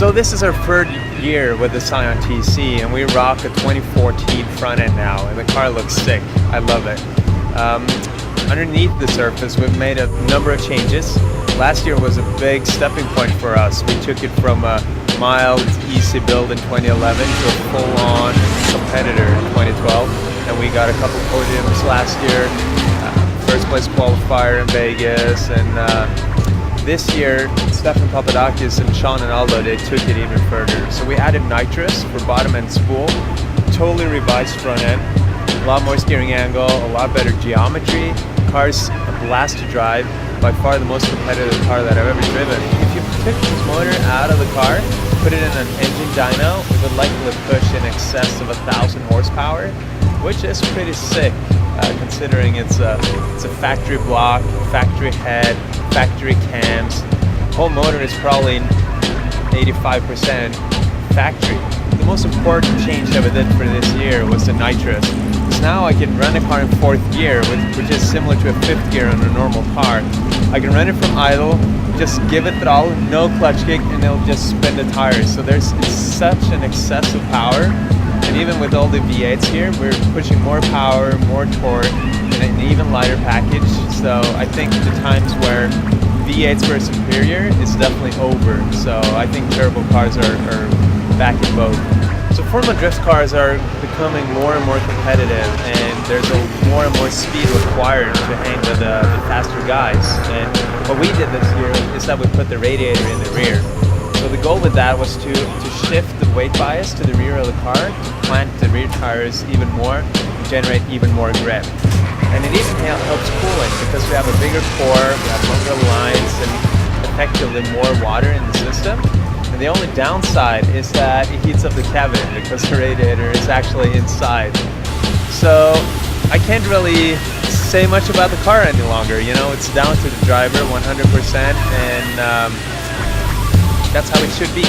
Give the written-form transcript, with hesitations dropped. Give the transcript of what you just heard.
So this is our third year with the Scion TC, and we rock a 2014 front end now, and the car looks sick. I love it. Underneath the surface, we've made a number of changes. Last year was a big stepping point for us. We took it from a mild, easy build in 2011 to a full-on competitor in 2012, and we got a couple podiums last year. First place qualifier in Vegas, and this year, Stefan Papadakis and Scion and Aldo, they took it even further. So we added nitrous for bottom end spool, totally revised front end, a lot more steering angle, a lot better geometry. The car's a blast to drive, by far the most competitive car that I've ever driven. If you took this motor out of the car, put it in an engine dyno, it would likely push in excess of 1,000 horsepower, which is pretty sick. Considering it's a factory block, factory head, factory cams. Whole motor is probably 85% factory. The most important change that we did for this year was the nitrous. So now I can run a car in 4th gear, which is similar to a 5th gear on a normal car. I can run it from idle, just give it throttle, no clutch kick, and it'll just spin the tires. So it's such an excessive power. And even with all the V8s here, we're pushing more power, more torque, and an even lighter package. So I think the times where V8s were superior is definitely over. So I think turbo cars are back in vogue. So Formula Drift cars are becoming more and more competitive, and there's more and more speed required to hang with the faster guys. And what we did this year is that we put the radiator in the rear. So the goal with that was to shift the weight bias to the rear of the car, plant the rear tires even more, and generate even more grip. And it even helps cooling because we have a bigger core, we have longer lines, and effectively more water in the system. And the only downside is that it heats up the cabin because the radiator is actually inside. So I can't really say much about the car any longer. You know, it's down to the driver 100%, and that's how it should be.